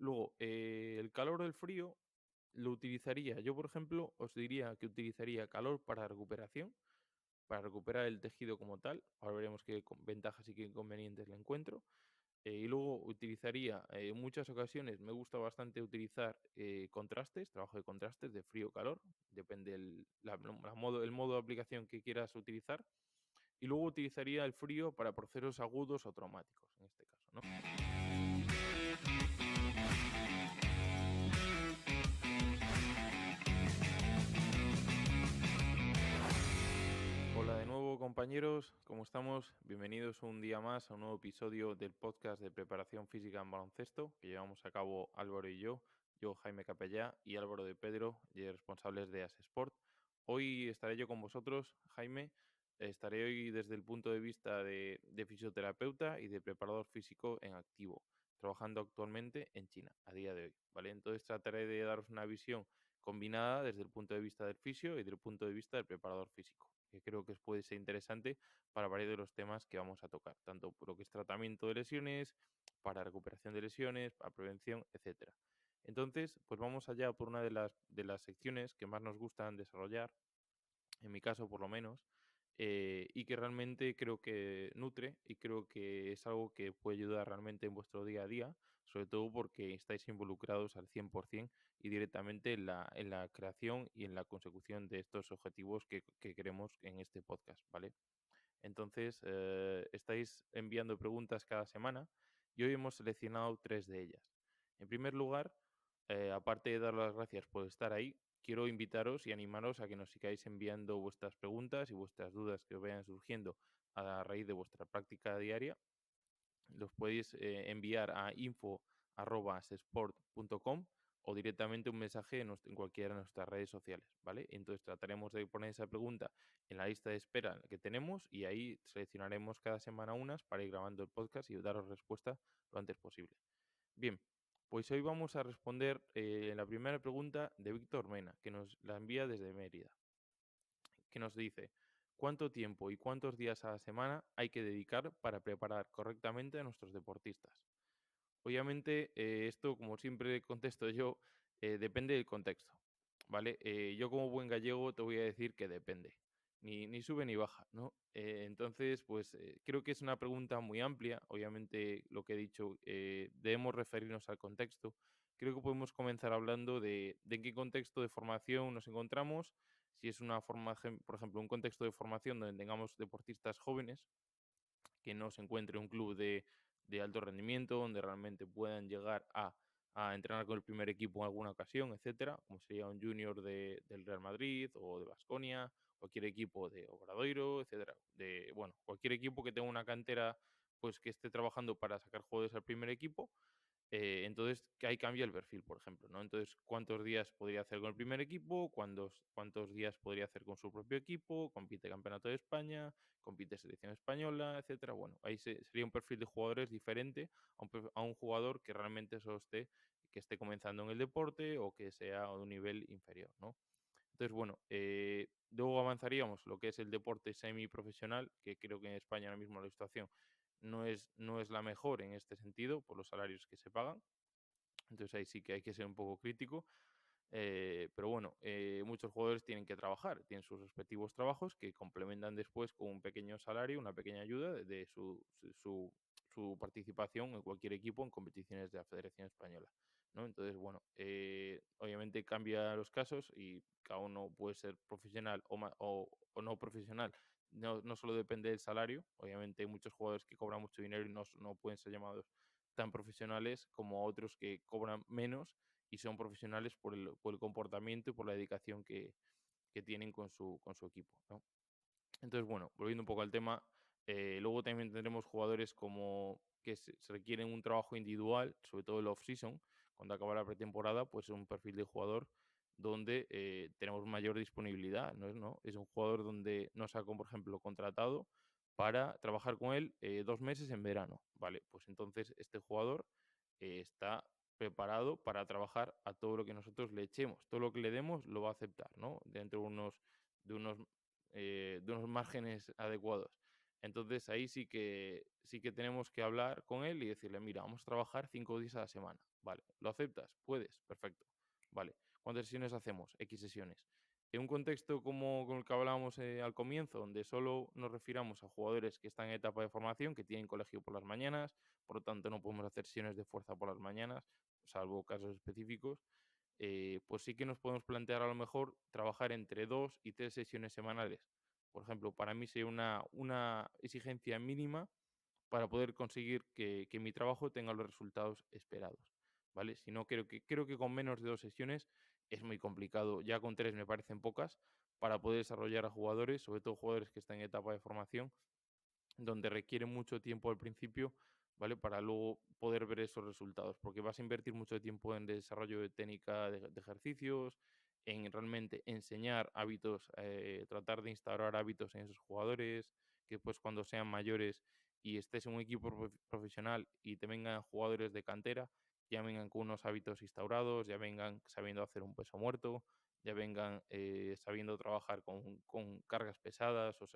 Luego, el calor o el frío lo utilizaría. Yo, por ejemplo, os diría que utilizaría calor para recuperar el tejido como tal. Ahora veremos qué ventajas y qué inconvenientes le encuentro. Y luego utilizaría, en muchas ocasiones me gusta bastante utilizar contrastes, trabajo de contrastes de frío-calor, depende el modo de aplicación que quieras utilizar. Y luego utilizaría el frío para procesos agudos o traumáticos, en este caso, ¿no? Hola de nuevo, compañeros, ¿cómo estamos? Bienvenidos un día más a un nuevo episodio del podcast de preparación física en baloncesto que llevamos a cabo Álvaro y yo Jaime Capellá y Álvaro de Pedro, y responsables de As Sport. Hoy estaré yo con vosotros, Jaime. Estaré hoy desde el punto de vista de fisioterapeuta y de preparador físico en activo, trabajando actualmente en China, a día de hoy, ¿vale? Entonces trataré de daros una visión combinada desde el punto de vista del fisio y desde el punto de vista del preparador físico, que creo que puede ser interesante para varios de los temas que vamos a tocar, tanto por lo que es tratamiento de lesiones, para recuperación de lesiones, para prevención, etcétera. Entonces, pues vamos allá por una de las secciones que más nos gustan desarrollar, en mi caso por lo menos, y que realmente creo que nutre y creo que es algo que puede ayudar realmente en vuestro día a día, sobre todo porque estáis involucrados al 100% y directamente en la creación y en la consecución de estos objetivos que queremos en este podcast, ¿vale? Entonces, estáis enviando preguntas cada semana y hoy hemos seleccionado tres de ellas. En primer lugar, aparte de dar las gracias por estar ahí, quiero invitaros y animaros a que nos sigáis enviando vuestras preguntas y vuestras dudas que os vayan surgiendo a raíz de vuestra práctica diaria. Los podéis enviar a info@sesport.com o directamente un mensaje en cualquiera de nuestras redes sociales, ¿vale? Entonces trataremos de poner esa pregunta en la lista de espera que tenemos y ahí seleccionaremos cada semana unas para ir grabando el podcast y daros respuesta lo antes posible. Bien, pues hoy vamos a responder la primera pregunta de Víctor Mena, que nos la envía desde Mérida, que nos dice: ¿cuánto tiempo y cuántos días a la semana hay que dedicar para preparar correctamente a nuestros deportistas? Obviamente, esto, como siempre contesto yo, depende del contexto, ¿vale? Yo como buen gallego te voy a decir que depende, ni sube ni baja, ¿no? Entonces, pues creo que es una pregunta muy amplia. Obviamente, lo que he dicho, debemos referirnos al contexto. Creo que podemos comenzar hablando de en qué contexto de formación nos encontramos, si es una formación, por ejemplo, un contexto de formación donde tengamos deportistas jóvenes, que no se encuentre un club de alto rendimiento, donde realmente puedan llegar a entrenar con el primer equipo en alguna ocasión, etcétera, como sería un junior del Real Madrid o de Baskonia, cualquier equipo de Obradoiro, etcétera. Bueno, cualquier equipo que tenga una cantera, pues que esté trabajando para sacar jugadores al primer equipo. Entonces, que ahí cambia el perfil, por ejemplo, ¿no? Entonces, ¿cuántos días podría hacer con el primer equipo? ¿Cuántos días podría hacer con su propio equipo? ¿Compite Campeonato de España? ¿Compite Selección Española? Etcétera. Bueno, ahí sería un perfil de jugadores diferente a un jugador que realmente que esté comenzando en el deporte o que sea de un nivel inferior, ¿no? Entonces, bueno, luego avanzaríamos lo que es el deporte semiprofesional, que creo que en España ahora mismo la situación no es la mejor en este sentido, por los salarios que se pagan. Entonces ahí sí que hay que ser un poco crítico. Pero bueno, muchos jugadores tienen que trabajar, tienen sus respectivos trabajos que complementan después con un pequeño salario, una pequeña ayuda de su participación en cualquier equipo en competiciones de la Federación Española, ¿no? Entonces, bueno, obviamente cambia los casos y cada uno puede ser profesional o no profesional. No solo depende del salario, obviamente hay muchos jugadores que cobran mucho dinero y no pueden ser llamados tan profesionales como otros que cobran menos y son profesionales por el comportamiento y por la dedicación que tienen con su equipo, ¿no? Entonces, bueno, volviendo un poco al tema, luego también tendremos jugadores como que se requieren un trabajo individual, sobre todo el off-season, cuando acaba la pretemporada, pues es un perfil de jugador donde tenemos mayor disponibilidad, ¿no? Es un jugador donde nos ha, por ejemplo, contratado para trabajar con él 2 meses en verano, ¿vale? Pues entonces este jugador está preparado para trabajar a todo lo que nosotros le echemos, todo lo que le demos lo va a aceptar, ¿no? Dentro de unos márgenes adecuados. Entonces ahí sí que tenemos que hablar con él y decirle, mira, vamos a trabajar 5 días a la semana. Vale, ¿lo aceptas? ¿Puedes? Perfecto. Vale, ¿cuántas sesiones hacemos? X sesiones. En un contexto como con el que hablábamos al comienzo, donde solo nos refiramos a jugadores que están en etapa de formación, que tienen colegio por las mañanas, por lo tanto no podemos hacer sesiones de fuerza por las mañanas, salvo casos específicos, pues sí que nos podemos plantear a lo mejor trabajar entre 2 y 3 sesiones semanales. Por ejemplo, para mí sería una exigencia mínima para poder conseguir que mi trabajo tenga los resultados esperados, ¿vale? Si no, creo que con menos de 2 sesiones es muy complicado. Ya con 3 me parecen pocas para poder desarrollar a jugadores, sobre todo jugadores que están en etapa de formación, donde requiere mucho tiempo al principio, ¿vale? Para luego poder ver esos resultados, porque vas a invertir mucho tiempo en desarrollo de técnica de ejercicios, en realmente enseñar hábitos, tratar de instaurar hábitos en esos jugadores, que pues cuando sean mayores y estés en un equipo profesional y te vengan jugadores de cantera, ya vengan con unos hábitos instaurados, ya vengan sabiendo hacer un peso muerto, ya vengan sabiendo trabajar con cargas pesadas o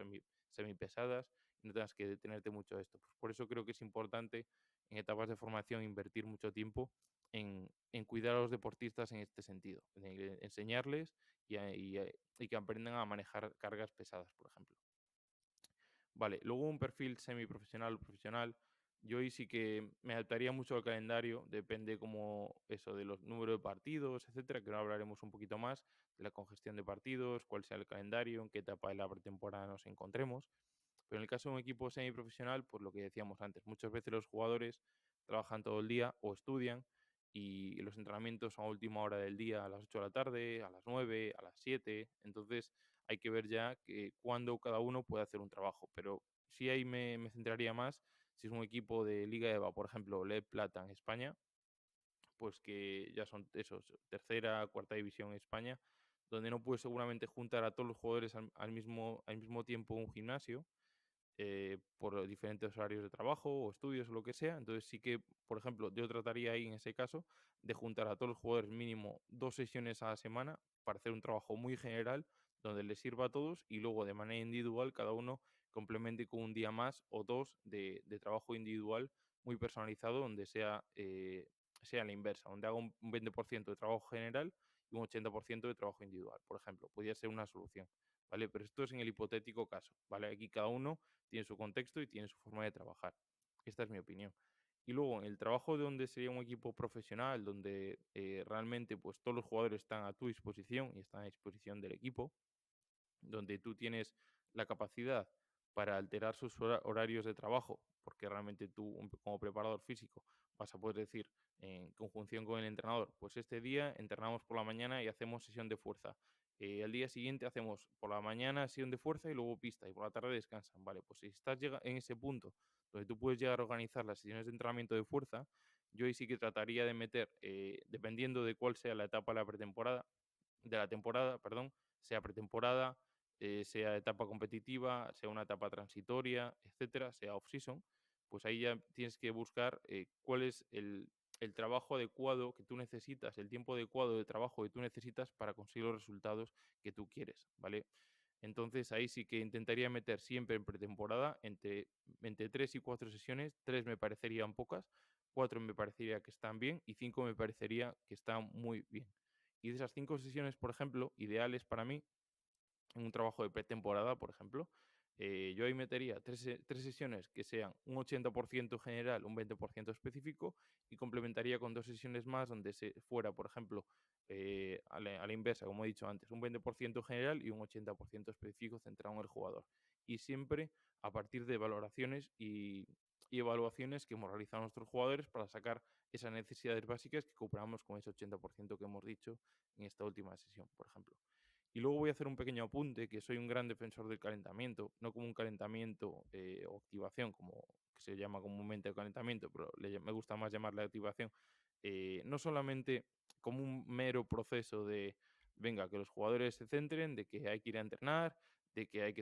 semipesadas y no tengas que detenerte mucho de esto. Pues por eso creo que es importante en etapas de formación invertir mucho tiempo en cuidar a los deportistas en este sentido, en enseñarles y que aprendan a manejar cargas pesadas, por ejemplo. Vale, luego un perfil semiprofesional o profesional. Yo ahí sí que me adaptaría mucho al calendario, depende como eso de los números de partidos, etcétera, que ahora hablaremos un poquito más de la congestión de partidos, cuál sea el calendario, en qué etapa de la pretemporada nos encontremos. Pero en el caso de un equipo semiprofesional, pues lo que decíamos antes, muchas veces los jugadores trabajan todo el día o estudian y los entrenamientos son a última hora del día, a las 8 de la tarde, a las 9, a las 7. Entonces hay que ver ya que cuándo cada uno puede hacer un trabajo. Pero sí ahí me centraría más si es un equipo de Liga EVA, por ejemplo, LED Plata en España, pues que ya son esos, tercera, cuarta división en España, donde no puedes seguramente juntar a todos los jugadores al mismo tiempo en un gimnasio, por diferentes horarios de trabajo o estudios o lo que sea. Entonces sí que, por ejemplo, yo trataría ahí en ese caso de juntar a todos los jugadores mínimo 2 sesiones a la semana para hacer un trabajo muy general donde les sirva a todos y luego de manera individual cada uno complemente con un día más o dos de trabajo individual muy personalizado donde sea la inversa, donde haga un 20% de trabajo general y un 80% de trabajo individual, por ejemplo. Podría ser una solución. ¿Vale? Pero esto es en el hipotético caso, ¿vale? Aquí cada uno tiene su contexto y tiene su forma de trabajar. Esta es mi opinión. Y luego, en el trabajo de donde sería un equipo profesional, donde realmente pues, todos los jugadores están a tu disposición y están a disposición del equipo, donde tú tienes la capacidad para alterar sus horarios de trabajo, porque realmente tú, como preparador físico, vas a poder decir en conjunción con el entrenador, pues este día entrenamos por la mañana y hacemos sesión de fuerza. Al día siguiente hacemos por la mañana sesión de fuerza y luego pista y por la tarde descansan. Vale, pues si estás en ese punto donde tú puedes llegar a organizar las sesiones de entrenamiento de fuerza, yo ahí sí que trataría de meter, dependiendo de cuál sea la etapa de la temporada, perdón, sea pretemporada, sea etapa competitiva, sea una etapa transitoria, etcétera, sea off-season, pues ahí ya tienes que buscar cuál es el trabajo adecuado que tú necesitas, el tiempo adecuado de trabajo que tú necesitas para conseguir los resultados que tú quieres, ¿vale? Entonces ahí sí que intentaría meter siempre en pretemporada entre 3 y 4 sesiones. 3 me parecerían pocas, 4 me parecería que están bien y 5 me parecería que están muy bien. Y de esas 5 sesiones, por ejemplo, ideales para mí, en un trabajo de pretemporada, por ejemplo, yo ahí metería tres sesiones que sean un 80% general, un 20% específico, y complementaría con 2 sesiones más donde se fuera, por ejemplo, a la inversa, como he dicho antes, un 20% general y un 80% específico centrado en el jugador. Y siempre a partir de valoraciones y evaluaciones que hemos realizado nuestros jugadores para sacar esas necesidades básicas que cubramos con ese 80% que hemos dicho en esta última sesión, por ejemplo. Y luego voy a hacer un pequeño apunte, que soy un gran defensor del calentamiento, no como un calentamiento o activación, como que se llama comúnmente el calentamiento, pero me gusta más llamarle activación, no solamente como un mero proceso de, venga, que los jugadores se centren, de que hay que ir a entrenar, de que hay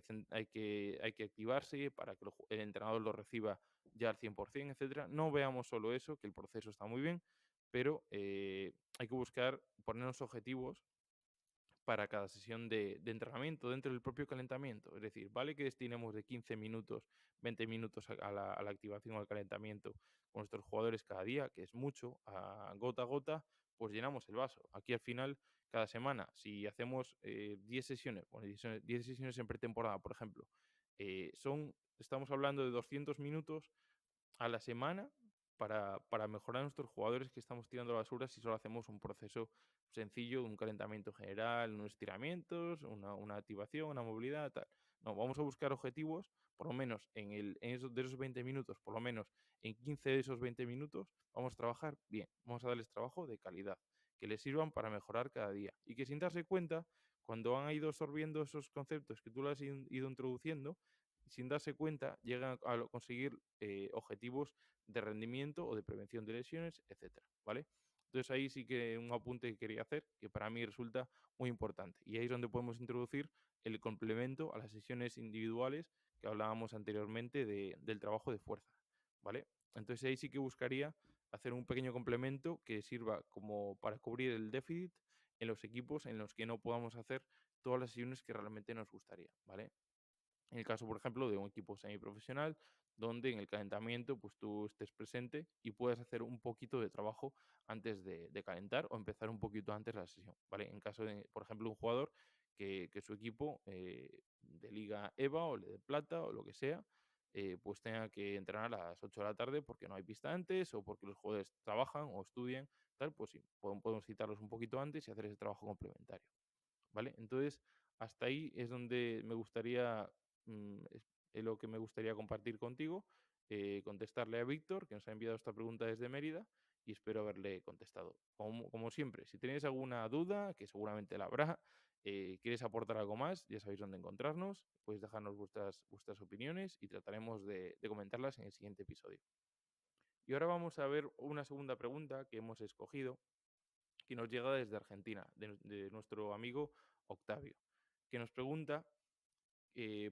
que activarse para que el entrenador lo reciba ya al 100%, etcétera. No veamos solo eso, que el proceso está muy bien, pero hay que buscar ponernos objetivos para cada sesión de entrenamiento dentro del propio calentamiento. Es decir, vale que destinemos de 15 minutos, 20 minutos a la activación o al calentamiento con nuestros jugadores cada día, que es mucho, a gota, pues llenamos el vaso. Aquí al final, cada semana, si hacemos 10 sesiones, bueno, 10 sesiones en pretemporada, por ejemplo, estamos hablando de 200 minutos a la semana para mejorar a nuestros jugadores que estamos tirando a la basura si solo hacemos un proceso sencillo, un calentamiento general, unos estiramientos, una activación, una movilidad, tal. No, vamos a buscar objetivos, por lo menos de esos 20 minutos, por lo menos en 15 de esos 20 minutos, vamos a trabajar bien, vamos a darles trabajo de calidad, que les sirvan para mejorar cada día y que sin darse cuenta, cuando han ido absorbiendo esos conceptos que tú les has ido introduciendo, sin darse cuenta, llegan a conseguir objetivos de rendimiento o de prevención de lesiones, etcétera, ¿vale? Entonces ahí sí que un apunte que quería hacer, que para mí resulta muy importante. Y ahí es donde podemos introducir el complemento a las sesiones individuales que hablábamos anteriormente del trabajo de fuerza, ¿vale? Entonces ahí sí que buscaría hacer un pequeño complemento que sirva como para cubrir el déficit en los equipos en los que no podamos hacer todas las sesiones que realmente nos gustaría, ¿vale? En el caso, por ejemplo, de un equipo semiprofesional, donde en el calentamiento pues tú estés presente y puedas hacer un poquito de trabajo antes de calentar o empezar un poquito antes la sesión, ¿vale? En caso de, por ejemplo, un jugador que su equipo de Liga EVA o de Plata o lo que sea, pues tenga que entrenar a las 8 de la tarde porque no hay pista antes o porque los jugadores trabajan o estudian, tal, pues sí, podemos citarlos un poquito antes y hacer ese trabajo complementario. ¿Vale? Entonces, hasta ahí es donde me gustaría, es lo que me gustaría compartir contigo, contestarle a Víctor, que nos ha enviado esta pregunta desde Mérida, y espero haberle contestado. Como siempre, si tenéis alguna duda, que seguramente la habrá, quieres aportar algo más, ya sabéis dónde encontrarnos, podéis dejarnos vuestras opiniones y trataremos de comentarlas en el siguiente episodio. Y ahora vamos a ver una segunda pregunta que hemos escogido, que nos llega desde Argentina, de nuestro amigo Octavio, que nos pregunta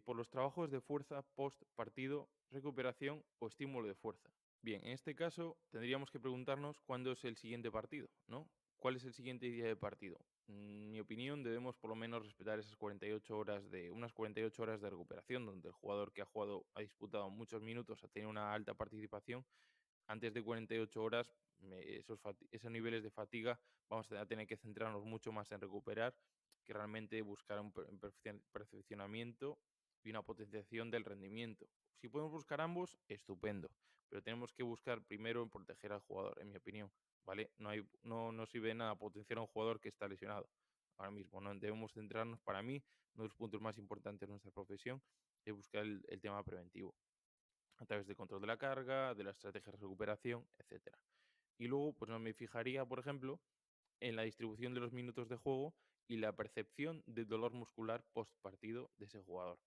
por los trabajos de fuerza post partido, recuperación o estímulo de fuerza. Bien, en este caso tendríamos que preguntarnos cuándo es el siguiente partido, ¿no? ¿Cuál es el siguiente día de partido? En mi opinión, debemos por lo menos respetar esas 48 horas unas 48 horas de recuperación, donde el jugador que ha jugado, ha disputado muchos minutos, ha tenido una alta participación antes de 48 horas, esos niveles de fatiga vamos a tener que centrarnos mucho más en recuperar que realmente buscar un perfeccionamiento y una potenciación del rendimiento. Si podemos buscar ambos, estupendo, pero tenemos que buscar primero en proteger al jugador, en mi opinión, ¿vale? No sirve de nada potenciar a un jugador que está lesionado. Ahora mismo no debemos centrarnos, para mí, uno de los puntos más importantes de nuestra profesión es buscar el tema preventivo a través del control de la carga, de la estrategia de recuperación, etcétera. Y luego, pues no me fijaría, por ejemplo, en la distribución de los minutos de juego y la percepción de dolor muscular post partido de ese jugador.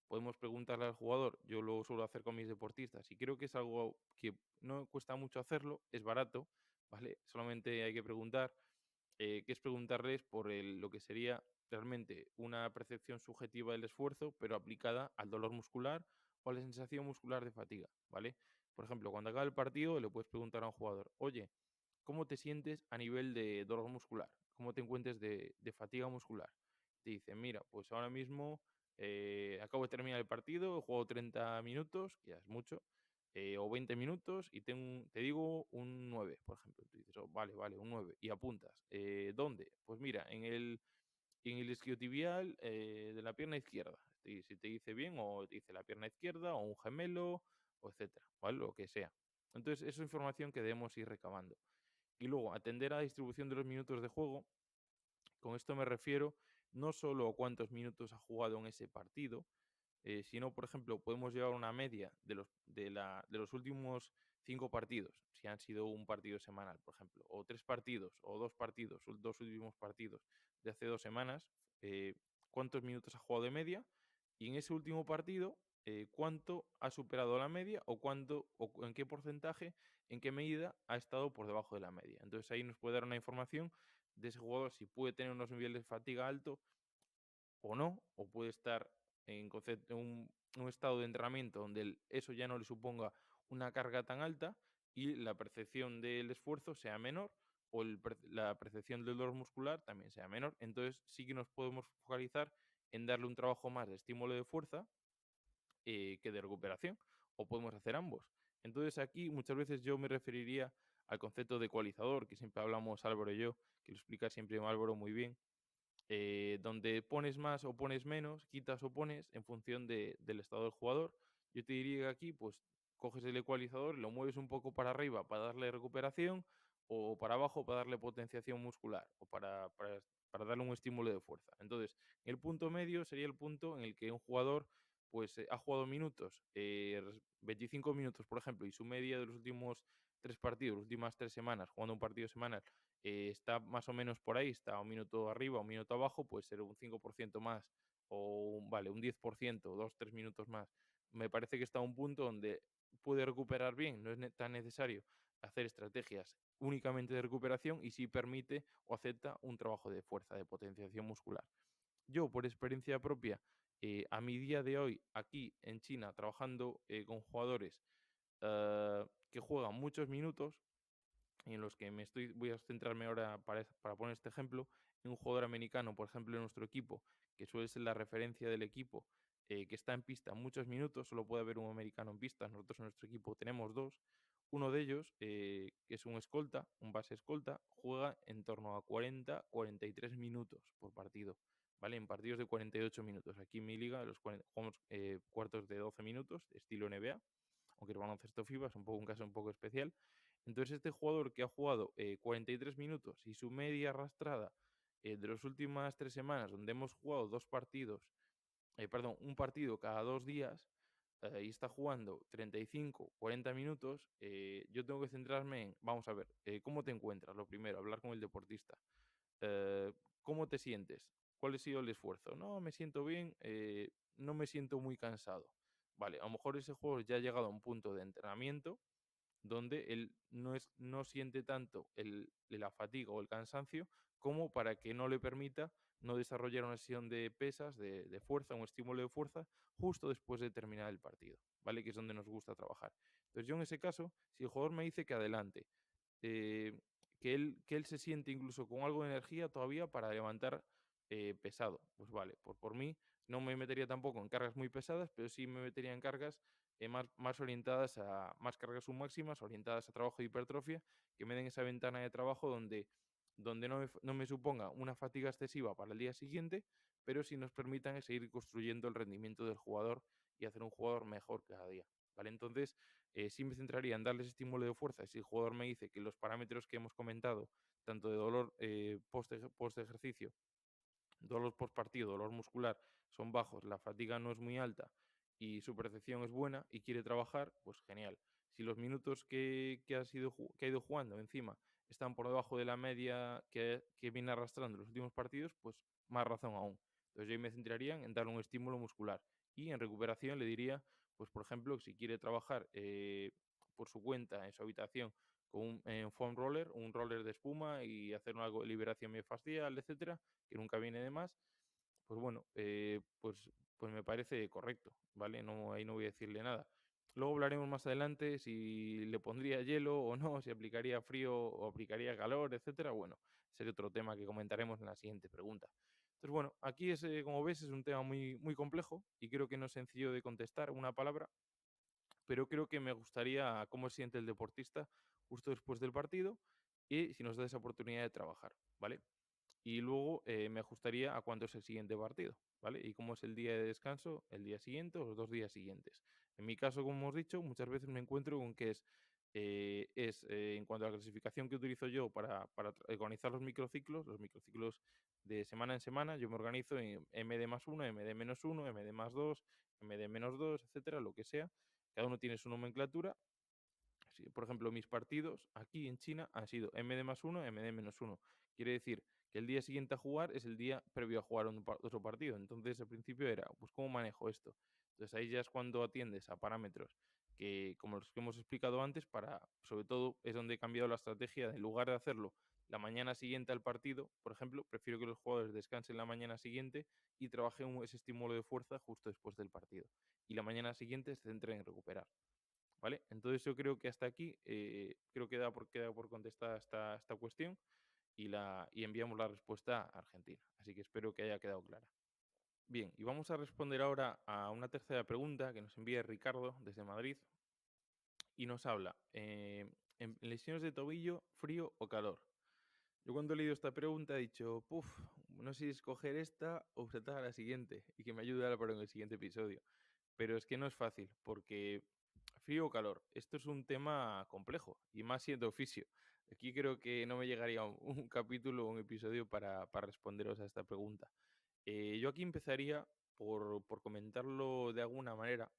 Podemos preguntarle al jugador, yo lo suelo hacer con mis deportistas y creo que es algo que no cuesta mucho hacerlo, es barato, ¿vale? Solamente hay que preguntar, que es preguntarles por lo que sería realmente una percepción subjetiva del esfuerzo, pero aplicada al dolor muscular o a la sensación muscular de fatiga, ¿vale? Por ejemplo, cuando acaba el partido le puedes preguntar a un jugador, oye, ¿cómo te sientes a nivel de dolor muscular? ¿Cómo te encuentres de fatiga muscular? Te dice, mira, pues ahora mismo acabo de terminar el partido, he jugado 30 minutos, que ya es mucho, o 20 minutos y te digo un 9, por ejemplo. Tú dices, "Oh, vale, vale, un 9", y apuntas. ¿Dónde? Pues mira, en el isquiotibial de la pierna izquierda. Si te dice bien, o te dice la pierna izquierda, o un gemelo, o etcétera, ¿vale? Lo que sea. Entonces, esa es información que debemos ir recabando. Y luego, atender a la distribución de los minutos de juego. Con esto me refiero no solo a cuántos minutos ha jugado en ese partido, sino, por ejemplo, podemos llevar una media de los últimos 5 partidos, si han sido un partido semanal, por ejemplo, o 3 partidos, o 2 partidos, los 2 últimos partidos de hace 2 semanas, eh, cuántos minutos ha jugado de media, y en ese último partido, cuánto ha superado la media o en qué porcentaje, en qué medida ha estado por debajo de la media. Entonces ahí nos puede dar una información de ese jugador si puede tener unos niveles de fatiga alto o no, o puede estar en un estado de entrenamiento donde eso ya no le suponga una carga tan alta y la percepción del esfuerzo sea menor, o la percepción del dolor muscular también sea menor. Entonces sí que nos podemos focalizar en darle un trabajo más de estímulo de fuerza que de recuperación, o podemos hacer ambos. Entonces aquí muchas veces yo me referiría al concepto de ecualizador, que siempre hablamos Álvaro y yo, que lo explica siempre Álvaro muy bien, donde pones más o pones menos, quitas o pones en función del estado del jugador. Yo te diría que aquí, pues, coges el ecualizador, lo mueves un poco para arriba para darle recuperación, o para abajo para darle potenciación muscular, o para darle un estímulo de fuerza. Entonces, el punto medio sería el punto en el que un jugador, pues, ha jugado minutos, 25 minutos, por ejemplo, y su media de los últimos 3 partidos, las últimas 3 semanas, jugando un partido semanal, está más o menos por ahí, está un minuto arriba, un minuto abajo, puede ser un 5% más o un 10%, 2, 3 minutos más. Me parece que está a un punto donde puede recuperar bien, no es tan necesario hacer estrategias únicamente de recuperación y sí permite o acepta un trabajo de fuerza, de potenciación muscular. Yo, por experiencia propia, a mi día de hoy, aquí en China, trabajando con jugadores que juegan muchos minutos, en los que voy a centrarme ahora para poner este ejemplo, en un jugador americano, por ejemplo, en nuestro equipo, que suele ser la referencia del equipo, que está en pista muchos minutos, solo puede haber un americano en pista, nosotros en nuestro equipo tenemos dos. Uno de ellos, que es un escolta, un base escolta, juega en torno a 40-43 minutos por partido, ¿vale? En partidos de 48 minutos. Aquí en mi liga jugamos cuartos de 12 minutos, estilo NBA, aunque el baloncesto FIBA es un caso un poco especial. Entonces, este jugador que ha jugado 43 minutos y su media arrastrada de las últimas 3 semanas, donde hemos jugado un partido cada 2 días, y está jugando 35, 40 minutos, yo tengo que centrarme en, vamos a ver, ¿cómo te encuentras? Lo primero, hablar con el deportista. ¿Cómo te sientes? ¿Cuál ha sido el esfuerzo? No, me siento bien, no me siento muy cansado. Vale, a lo mejor ese jugador ya ha llegado a un punto de entrenamiento donde él no siente tanto la fatiga o el cansancio como para que no le permita no desarrollar una sesión de pesas, de fuerza, un estímulo de fuerza, justo después de terminar el partido, ¿vale? Que es donde nos gusta trabajar. Entonces yo en ese caso, si el jugador me dice que adelante, eh, que él se siente incluso con algo de energía todavía para levantar pesado, pues vale, por mí no me metería tampoco en cargas muy pesadas, pero sí me metería en cargas más orientadas a más cargas submáximas, orientadas a trabajo de hipertrofia, que me den esa ventana de trabajo donde no me suponga una fatiga excesiva para el día siguiente, pero sí nos permitan seguir construyendo el rendimiento del jugador y hacer un jugador mejor cada día. ¿Vale? Entonces, sí me centraría en darles estímulo de fuerza. Si el jugador me dice que los parámetros que hemos comentado, tanto de dolor post ejercicio, dolor post partido, dolor muscular, son bajos, la fatiga no es muy alta y su percepción es buena y quiere trabajar, pues genial. Si los minutos que ha ido jugando encima están por debajo de la media que viene arrastrando en los últimos partidos, pues más razón aún. Entonces yo ahí me centraría en darle un estímulo muscular. Y en recuperación le diría, pues por ejemplo, si quiere trabajar por su cuenta en su habitación con un foam roller, un roller de espuma y hacer algo de liberación miofascial, etcétera, que nunca viene de más, pues bueno, pues me parece correcto, ¿vale? No, ahí no voy a decirle nada. Luego hablaremos más adelante si le pondría hielo o no, si aplicaría frío o aplicaría calor, etcétera. Bueno, sería otro tema que comentaremos en la siguiente pregunta. Entonces, bueno, aquí como ves, es un tema muy, muy complejo y creo que no es sencillo de contestar una palabra, pero creo que me gustaría cómo se siente el deportista justo después del partido y si nos da esa oportunidad de trabajar, ¿vale? Y luego me ajustaría a cuándo es el siguiente partido, ¿vale? Y cómo es el día de descanso, el día siguiente o los 2 días siguientes. En mi caso, como hemos dicho, muchas veces me encuentro con que en cuanto a la clasificación que utilizo yo para organizar los microciclos de semana en semana, yo me organizo en MD más 1, MD menos 1, MD más 2, MD menos 2, etcétera, lo que sea. Cada uno tiene su nomenclatura. Sí, por ejemplo, mis partidos aquí en China han sido MD más 1, MD menos 1. Quiere decir que el día siguiente a jugar es el día previo a jugar otro partido. Entonces, al principio era, pues, ¿cómo manejo esto? Entonces, ahí ya es cuando atiendes a parámetros que, como los que hemos explicado antes, sobre todo, es donde he cambiado la estrategia. En lugar de hacerlo la mañana siguiente al partido, por ejemplo, prefiero que los jugadores descansen la mañana siguiente y trabajen ese estímulo de fuerza justo después del partido. Y la mañana siguiente se centren en recuperar. ¿vale? Entonces yo creo que hasta aquí creo que queda por contestar esta cuestión y enviamos la respuesta a Argentina. Así que espero que haya quedado clara. Bien, y vamos a responder ahora a una tercera pregunta que nos envía Ricardo desde Madrid y nos habla, en lesiones de tobillo, frío o calor. Yo cuando he leído esta pregunta he dicho, puf, no sé si escoger esta o saltar a la siguiente y que me ayude a para en el siguiente episodio. Pero es que no es fácil, porque frío o calor, esto es un tema complejo y más siendo oficio. Aquí creo que no me llegaría un capítulo o un episodio para responderos a esta pregunta. Yo aquí empezaría por comentarlo de alguna manera,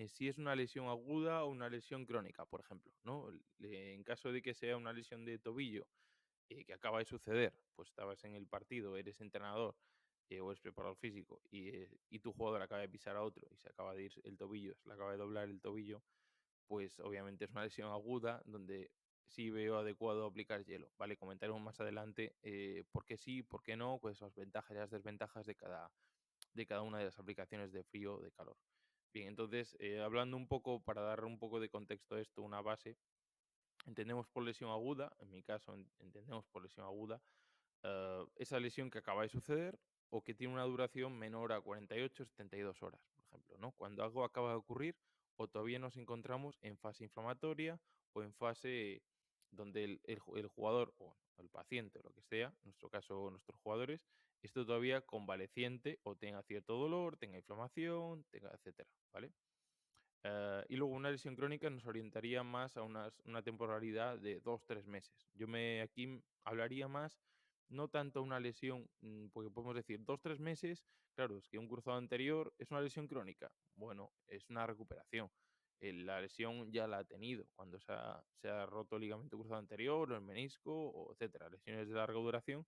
si es una lesión aguda o una lesión crónica, por ejemplo, ¿no? En caso de que sea una lesión de tobillo que acaba de suceder, pues estabas en el partido, eres entrenador o eres preparador físico y tu jugador acaba de pisar a otro y se acaba de ir el tobillo, se le acaba de doblar el tobillo, pues obviamente es una lesión aguda donde sí veo adecuado aplicar hielo, ¿vale? Comentaremos más adelante por qué sí, por qué no, pues las ventajas y las desventajas de cada una de las aplicaciones de frío o de calor. Bien, entonces, hablando un poco, para dar un poco de contexto a esto, una base, entendemos por lesión aguda, en mi caso entendemos por lesión aguda, esa lesión que acaba de suceder o que tiene una duración menor a 48, 72 horas, por ejemplo, ¿no? Cuando algo acaba de ocurrir o todavía nos encontramos en fase inflamatoria o en fase donde el jugador o el paciente o lo que sea, en nuestro caso nuestros jugadores, esté todavía convaleciente o tenga cierto dolor, tenga inflamación, tenga etcétera, ¿vale? Y luego una lesión crónica nos orientaría más a una temporalidad de 2, 3 meses. Aquí hablaría más, no tanto una lesión, porque podemos decir 2, 3 meses, claro, es que un cruzado anterior es una lesión crónica. Bueno, es una recuperación. La lesión ya la ha tenido cuando se ha roto el ligamento cruzado anterior o el menisco, o etcétera. Lesiones de larga duración,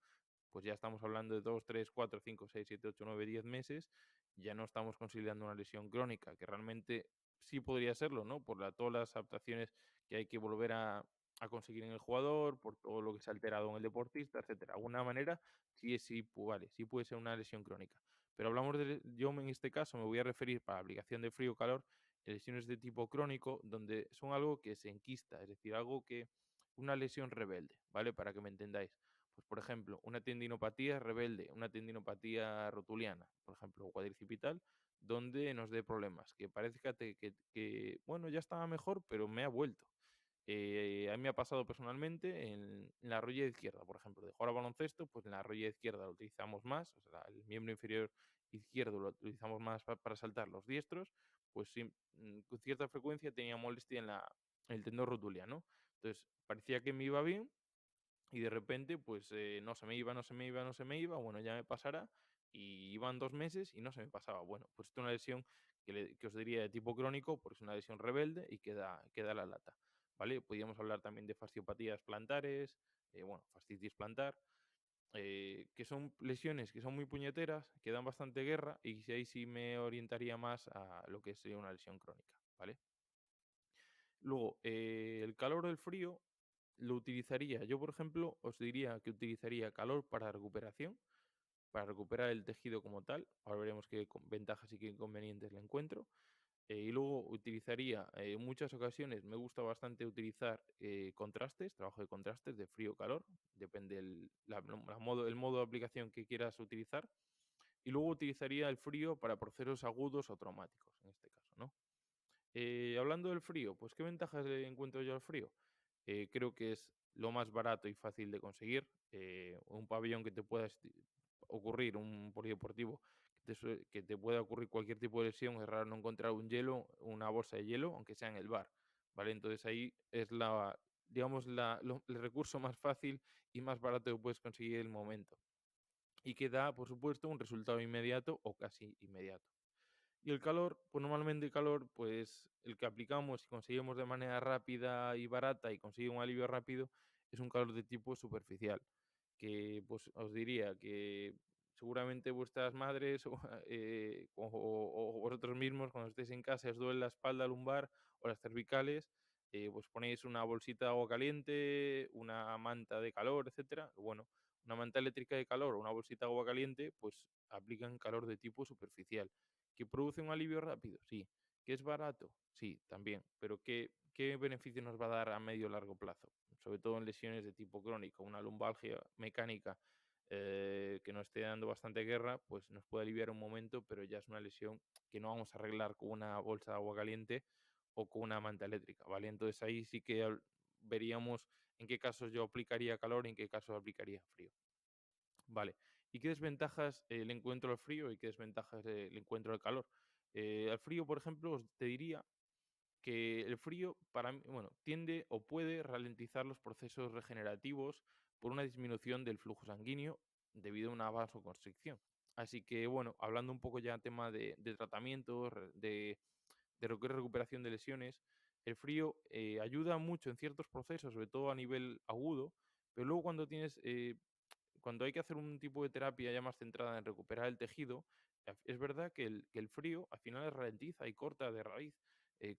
pues ya estamos hablando de 2, 3, 4, 5, 6, 7, 8, 9, 10 meses. Ya no estamos considerando una lesión crónica, que realmente sí podría serlo, ¿no? Por todas las adaptaciones que hay que volver a conseguir en el jugador, por todo lo que se ha alterado en el deportista, etcétera. De alguna manera, vale, sí puede ser una lesión crónica. Pero yo en este caso me voy a referir para la aplicación de frío o calor, lesiones de tipo crónico, donde son algo que se enquista, es decir, una lesión rebelde, ¿vale? Para que me entendáis. Pues, por ejemplo, una tendinopatía rebelde, una tendinopatía rotuliana, por ejemplo, o cuadricipital, donde nos dé problemas, que parezca que, bueno, ya estaba mejor, pero me ha vuelto. A mí me ha pasado personalmente en la rodilla izquierda, por ejemplo, de jugar al baloncesto, pues en la rodilla izquierda lo utilizamos más, o sea, el miembro inferior izquierdo lo utilizamos más para saltar los diestros, pues sí, con cierta frecuencia tenía molestia en el tendón rotuliano. Entonces, parecía que me iba bien, y de repente, pues, no se me iba, no se me iba, no se me iba, bueno, ya me pasará, y iban 2 meses y no se me pasaba. Bueno, pues esto es una lesión que os diría de tipo crónico, porque es una lesión rebelde y queda la lata, ¿vale? Podríamos hablar también de fasciopatías plantares, bueno, fascitis plantar, que son lesiones que son muy puñeteras, que dan bastante guerra, y ahí sí me orientaría más a lo que sería una lesión crónica, ¿vale? Luego, el calor o el frío lo utilizaría. Yo, por ejemplo, os diría que utilizaría calor para recuperación, para recuperar el tejido como tal. Ahora veremos qué ventajas y qué inconvenientes le encuentro. Y luego utilizaría, en muchas ocasiones me gusta bastante utilizar contrastes, trabajo de contrastes de frío-calor, depende el modo de aplicación que quieras utilizar. Y luego utilizaría el frío para procesos agudos o traumáticos, en este caso, ¿no? Hablando del frío, pues, ¿qué ventajas le encuentro yo al frío? Creo que es lo más barato y fácil de conseguir. Un pabellón que te pueda ocurrir, un polideportivo que te pueda ocurrir cualquier tipo de lesión, es raro no encontrar una bolsa de hielo, aunque sea en el bar, ¿vale? Entonces ahí es digamos, el recurso más fácil y más barato que puedes conseguir en el momento. Y que da, por supuesto, un resultado inmediato o casi inmediato. Y el calor, pues normalmente el calor, pues el que aplicamos y conseguimos de manera rápida y barata y consigue un alivio rápido, es un calor de tipo superficial, que pues os diría que seguramente vuestras madres o vosotros mismos cuando estéis en casa y os duele la espalda lumbar o las cervicales, pues ponéis una bolsita de agua caliente, una manta de calor, etcétera. Bueno, una manta eléctrica de calor o una bolsita de agua caliente, pues aplican calor de tipo superficial. ¿Que produce un alivio rápido? Sí. ¿Que es barato? Sí, también, pero ¿qué beneficio nos va a dar a medio o largo plazo? Sobre todo en lesiones de tipo crónico, una lumbalgia mecánica que nos esté dando bastante guerra, pues nos puede aliviar un momento, pero ya es una lesión que no vamos a arreglar con una bolsa de agua caliente o con una manta eléctrica, ¿vale? Entonces ahí sí que veríamos en qué casos yo aplicaría calor y en qué casos aplicaría frío. Vale. ¿Y qué desventajas le encuentro al frío y qué desventajas le encuentro al calor? Al frío, por ejemplo, te diría que el frío para mí, bueno, tiende o puede ralentizar los procesos regenerativos por una disminución del flujo sanguíneo debido a una vasoconstricción. Así que, bueno, hablando un poco ya tema de tratamiento, de lo que es recuperación de lesiones, el frío ayuda mucho en ciertos procesos, sobre todo a nivel agudo, pero luego cuando hay que hacer un tipo de terapia ya más centrada en recuperar el tejido, es verdad que el frío al final ralentiza y corta de raíz,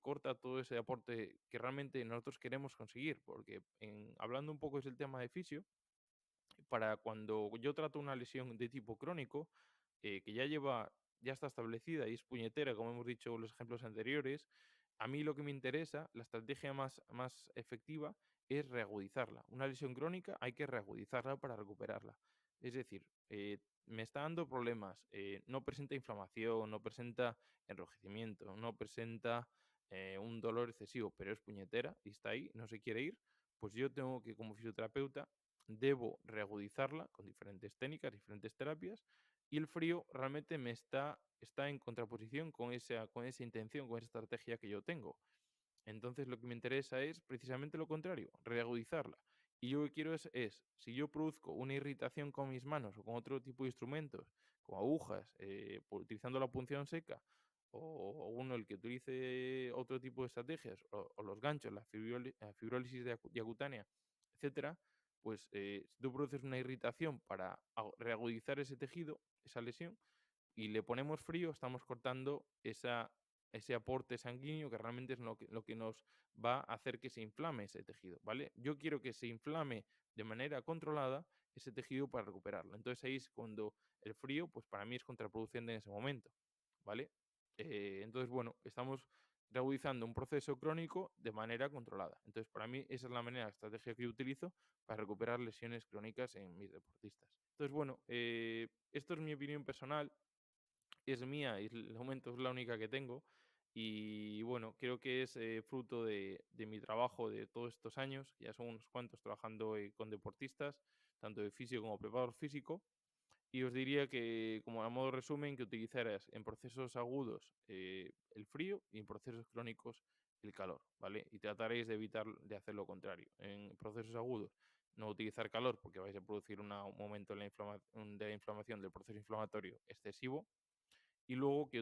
corta todo ese aporte que realmente nosotros queremos conseguir, porque hablando un poco es el tema de fisio, para cuando yo trato una lesión de tipo crónico, que ya está establecida y es puñetera, como hemos dicho en los ejemplos anteriores, a mí lo que me interesa, la estrategia más efectiva es reagudizarla. Una lesión crónica hay que reagudizarla para recuperarla. Es decir, me está dando problemas, no presenta inflamación, no presenta enrojecimiento, no presenta un dolor excesivo, pero es puñetera y está ahí, no se quiere ir, pues yo tengo que, como fisioterapeuta, debo reagudizarla con diferentes técnicas, diferentes terapias, y el frío realmente está en contraposición con esa intención, con esa estrategia que yo tengo. Entonces, lo que me interesa es precisamente lo contrario, reagudizarla. Y yo lo que quiero si yo produzco una irritación con mis manos o con otro tipo de instrumentos, con agujas, utilizando la punción seca, o uno el que utilice otro tipo de estrategias, o los ganchos, la fibrólisis diacutánea, etcétera, pues si tú produces una irritación para reagudizar ese tejido, esa lesión, y le ponemos frío, estamos cortando ese aporte sanguíneo que realmente es lo que nos va a hacer que se inflame ese tejido, ¿vale? Yo quiero que se inflame de manera controlada ese tejido para recuperarlo. Entonces ahí es cuando el frío, pues para mí es contraproducente en ese momento, ¿vale? Entonces, bueno, estamos reagudizando un proceso crónico de manera controlada. Entonces, para mí esa es la manera, la estrategia que yo utilizo para recuperar lesiones crónicas en mis deportistas. Entonces, bueno, esto es mi opinión personal, es mía y el momento es la única que tengo. Y bueno, creo que es fruto de mi trabajo de todos estos años. Ya son unos cuantos trabajando con deportistas, tanto de físico como preparador físico. Y os diría que, como a modo resumen, que utilizaras en procesos agudos el frío y en procesos crónicos el calor, ¿vale? Y trataréis de evitar de hacer lo contrario. En procesos agudos, no utilizar calor porque vais a producir un momento en de la inflamación del proceso inflamatorio excesivo, y luego que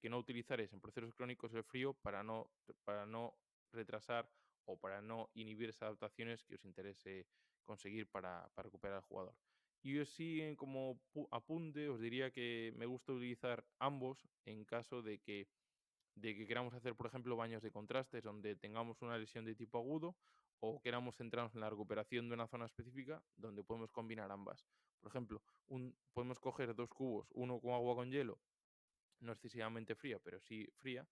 no utilizaréis en procesos crónicos el frío para no retrasar o para no inhibir esas adaptaciones que os interese conseguir para recuperar al jugador. Y yo sí, como apunte, os diría que me gusta utilizar ambos en caso de que queramos hacer, por ejemplo, baños de contrastes donde tengamos una lesión de tipo agudo o queramos centrarnos en la recuperación de una zona específica donde podemos combinar ambas. Por ejemplo, podemos coger dos cubos, uno con agua con hielo, no excesivamente fría, pero sí fría,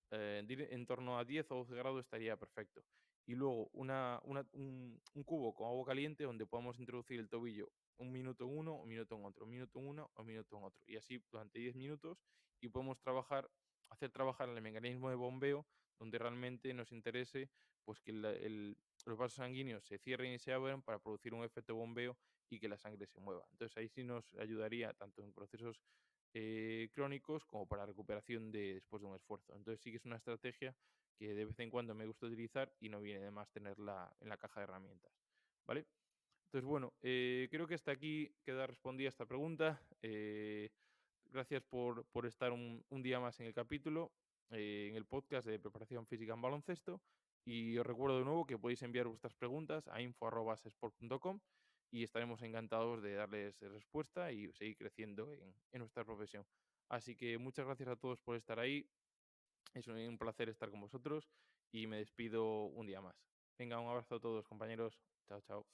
en torno a 10 o 12 grados estaría perfecto. Y luego un cubo con agua caliente donde podamos introducir el tobillo un minuto en uno, un minuto en otro, un minuto en uno, un minuto en otro. Y así durante 10 minutos y podemos hacer trabajar el mecanismo de bombeo donde realmente nos interese pues que los vasos sanguíneos se cierren y se abran para producir un efecto de bombeo y que la sangre se mueva. Entonces ahí sí nos ayudaría tanto en procesos crónicos como para recuperación después de un esfuerzo. Entonces sí que es una estrategia que de vez en cuando me gusta utilizar y no viene de más tenerla en la caja de herramientas, ¿vale? Entonces, bueno, creo que hasta aquí queda respondida esta pregunta. Gracias por estar un día más en el capítulo, en el podcast de preparación física en baloncesto. Y os recuerdo de nuevo que podéis enviar vuestras preguntas a info@sesport.com y estaremos encantados de darles respuesta y seguir creciendo en nuestra profesión. Así que muchas gracias a todos por estar ahí. Es un placer estar con vosotros y me despido un día más. Venga, un abrazo a todos, compañeros. Chao, chao.